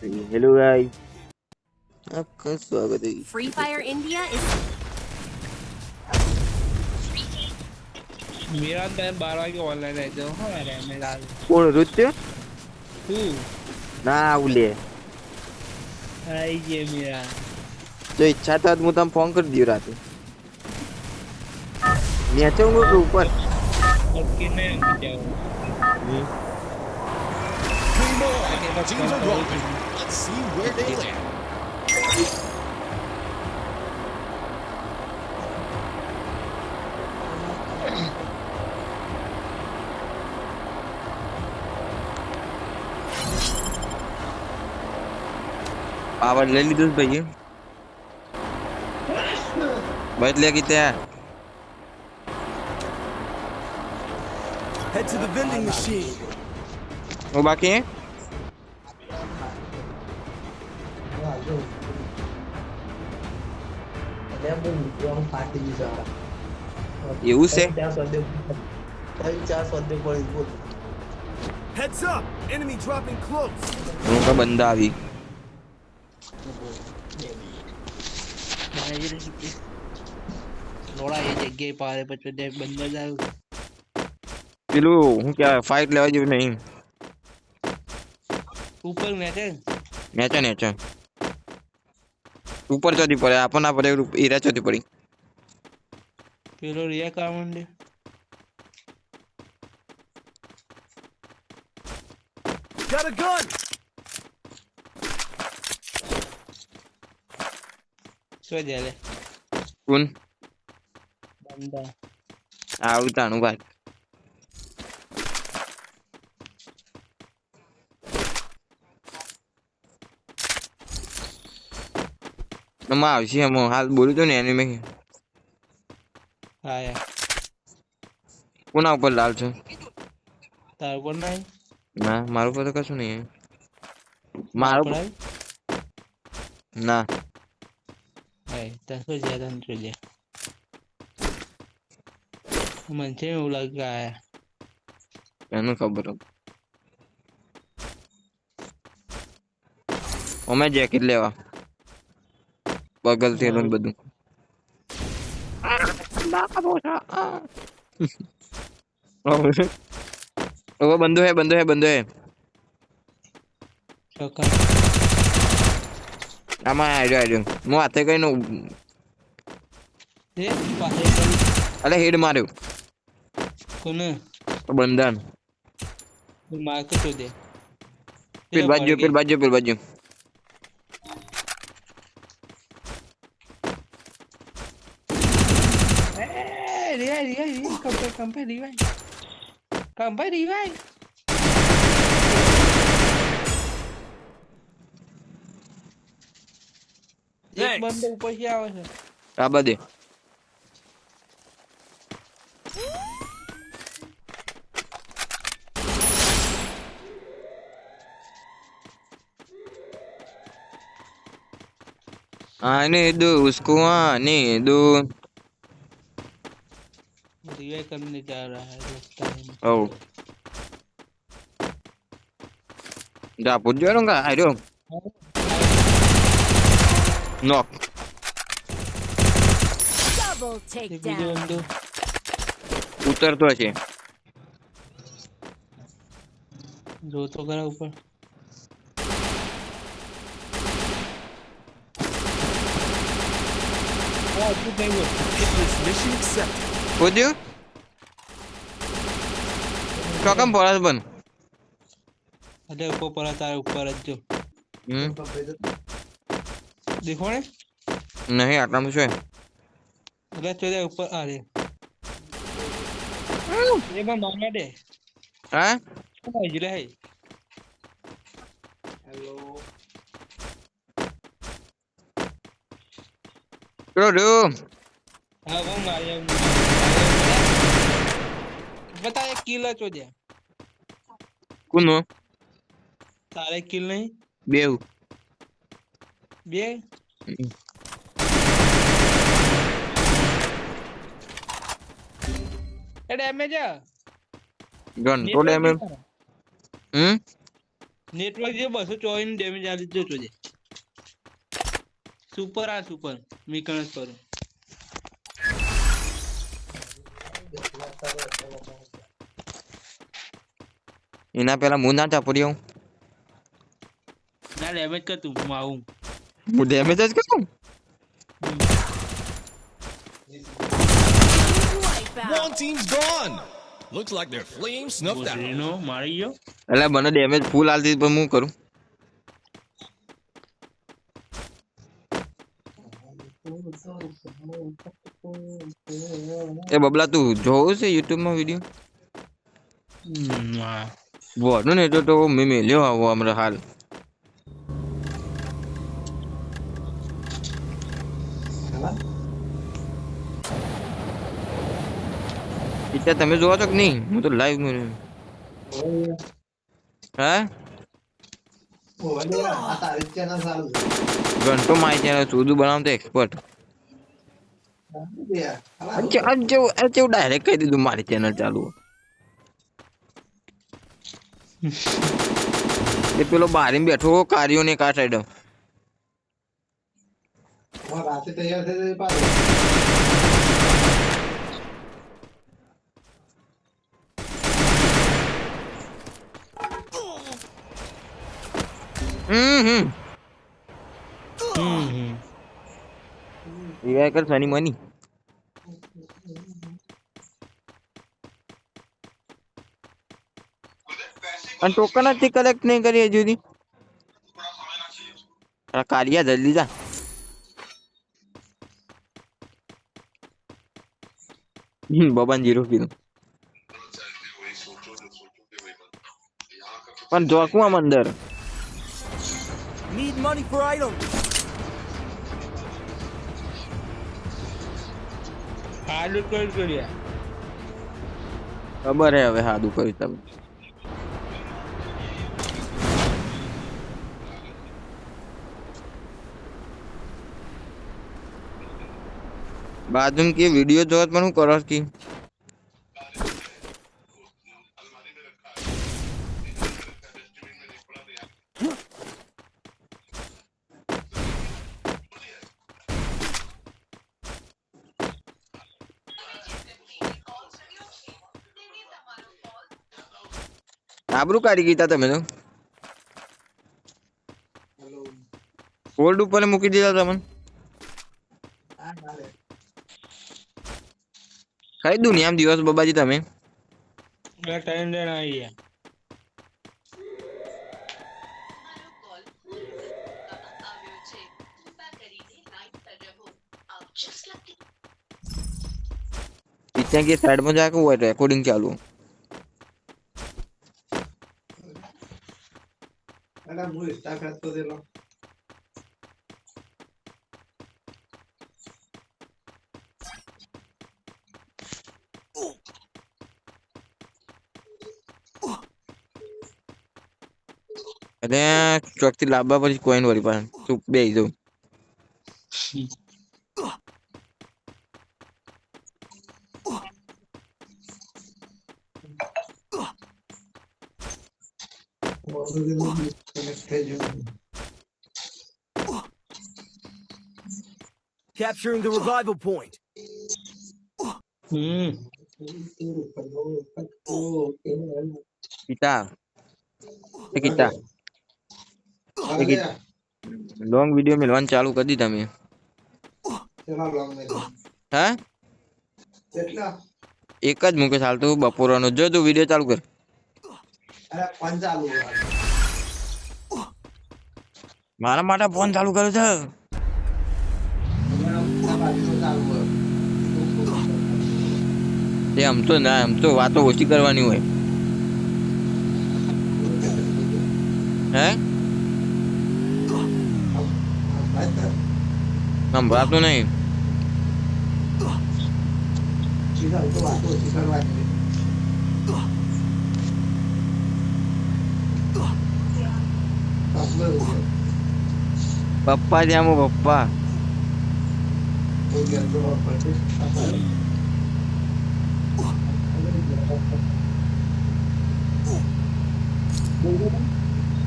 Hello guys, आपका स्वागत है। Free Fire India is मेरा टाइम 12 के ऑनलाइन रहते हो हमारे मेरा कौन रुत्य तू ना उले आई ये मेरा जो इच्छा था तो मुझे फोन कर दियो रात नीचे होंगे के ऊपर और कितने जाओ Teams are dropping. Let's see where they land. Power ले ली दोस्त भैया बैठ लिया कितने है Head to the vending machine. वो बाकी है ये उसे Heads up. Enemy dropping close. उनका बंदा अभी लोड़ा ये जगह पारे बच्चे देख बंदा जाओ चलो हूँ क्या फाइट लेवा जो नहीं ऊपर मैच है નેચા નેચા ઉપર ચોથી પડે આપણને પડે ઈરા ચોથી પડી પેલો રિયા કામંડે Got a gun. શું જાય કોણ બંદા આ ઉતાણું ભાઈ માં આવશે હું હાલ બોલું છું ને એની મેં આયા કોના ઉપર લાલ છે તાર કોણ નહીં ના મારું પર તો કશું નહીં મારું પડાય ના આય તાર શું જાય તને જોઈએ મને છે એવું લાગે આયા એનું ખબર અમે જેકેટ લેવા બગલ થી એનું બધું वो बंदो है बंदो है बंदो है ચોક્કસ આમાં આડ્યો હું હાથે કઈ નો એ પાસે અલે હેડ માર્યો કોને બંધન માર કે તો દે પેલ બાજુ Riva, campe, Riva. Campe, Riva. એક બંદો ઉપર થી આવે છે આ બધે आने दो उसको आने दो रिवाइव करने जा रहा है लगता है ओ जा पूछ जो रंगा आयो नॉक double एक बीजो takedown. बंदो उतरतो છે जो तो करा ऊपर हाँ तू नहीं वो This mission accepted. પૂછ્યું કાકમ પરાસ બન अरे ऊपर पड़ा तार ऊपर जो देखो ने નહીં આટલામાં શું अरे चले ऊपर आ रे ये मैं मारना दे હા क्या जिले है रो हाँ वो मारे बता एक किल है चो दे કોનો तारे किल नहीं બેવ बे ए डैमेज है ગન તો ડેમેજ નેટવર્ક જે 224 ડેમેજ આ લીધો જોજે. સુપર મીકણસ પર એના પેલા હું ના ટાપડી આવું. ના ડેમેજ કર તું હું આવું. હું ડેમેજ જ કરું. Wipeout. One team's gone. Looks like their flame snuffed out. બોસરીનો મારી ગયો. એટલે મને ડેમેજ ફૂલ આલતી પણ હું કરું. એ બબલા તું જોવું છે યુટ્યુબ માં વિડીયો હા. બોનું ને તો મેં મેલ્યો આવો હમણાં હાલ. પિક્ચર તમે જોવો છો કે નહીં? હું તો લાઈવ માં. હા ઘંટો મારી ચેનલ સુધુ બનાવતો એક્સપર્ટ. ડાયરેક્ટ કહી દીધું મારી ચેનલ ચાલુ. એ પેલો બારી બેઠો કાર્યો ને કા સાઈડ એ કર સની મની અને ટોકન જ કલેક્ટ નહીં કરી હજુ સુધી. કારિયા જલ્દી જા. બબાન 0 કીધું પણ જોકું આમ અંદર Need money for items. હાલું કર્યા. ખબર હે હવે સાદું કર્યું તમે. બાજુ કે વિડિયો જોત પણ હું કરો કી આબરૂ કાઢી ગીતા તમે તો. હોલ્ડ ઉપર મૂકી દીધા તમને. કઈ દુનિયામાં દિવસ બાબાજી તમે ટાઈમ લેણ આવી ગયા. किचन की साइड में जाकर वो रिकॉर्डिंग चालू अरे ચોકથી લાવવા પછી કોઈન વળી પાસે ચૂપ બેહી જાઉં Capturing the revival point. kita kita long video મેલવાનું ચાલુ કરી દીધા મેં હા એક જ મુકેશ હાલ તો બપોરનો જો તું વિડિયો ચાલુ કર મારા માટે ફોન ચાલુ કર્યો છે તે આમ તો વાતો ઓછી કરવાની હોય હે સંભળાતું નહીં પપ્પા જ્યાં પપ્પા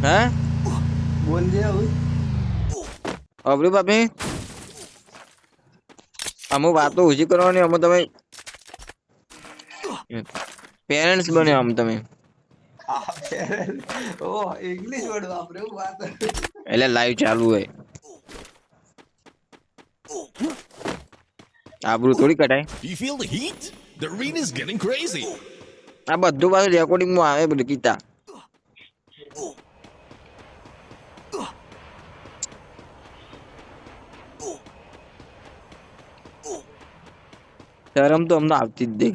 હે બોલ દે હવે અબરી બાપી અમુ વાતો ઓછી કરવાની અમે તમે પેરેન્ટ્સ બન્યો આમ તમે ઓ ઇંગ્લિશ વર્ડ વાપરે હું વાત એટલે લાઈવ ચાલુ હોય આબરૂ થોડી કટાય Do you feel the heat? The arena is getting crazy. આ બધું પાછું રેકોર્ડિંગ માં આવે બધું કીતા શરમ તો અમને આવતી જ દે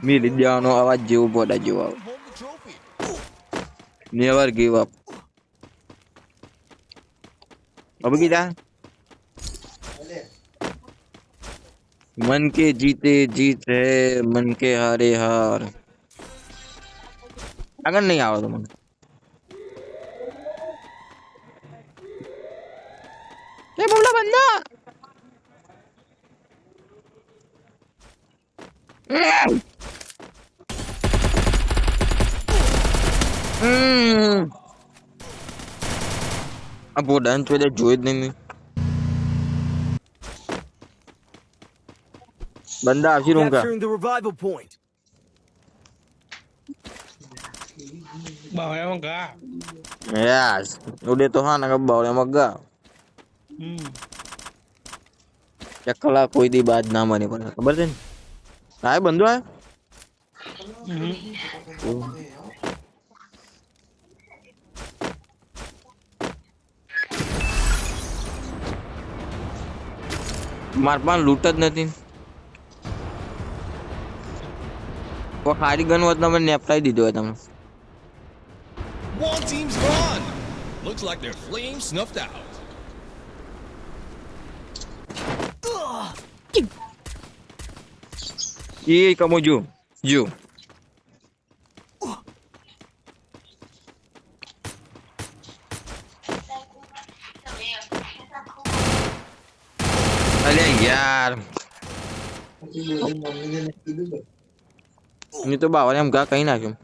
મિલી દેવાનો અવાજ જેવો બોડા જેવો આવે Hold the trophy. Never give up अब गीता मन के जीते जीत है मन के हारे हार अगर नहीं आओ तो मन ये बोला बंदा अब वो डन तो જોઈ જ નહીં બંદા આવશે રૂંગા Capturing the revival point. બાવળિયામાં ગા યસ ઉડે તો હા ના બાવળિયામાં ગા ચકલા કોઈ દી બાદ ના મને પણ ખબર છે ને હા બંધો આ માર પાસે લૂંટ જ નથી કોઈ સારી ગન હોત તમે નેપટાઈ દીધો હોય તમે One team's gone. Looks like their flames snuffed out. એ કમો જો જો અલે યાર ની તો બાવળે એમ ગા કઈ નાખ્યું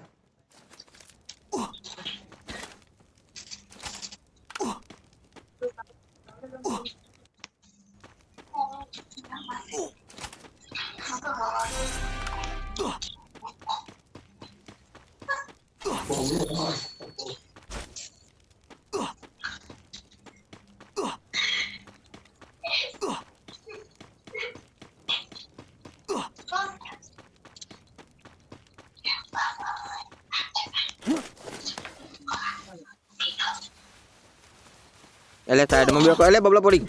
એટલે સાઈડમાં બેકો એટલે બબલા પડી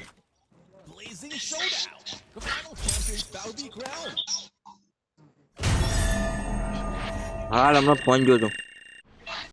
Blazing showdown. The final champion's bout to be crowned. હાલ હમણાં ફોન જોતો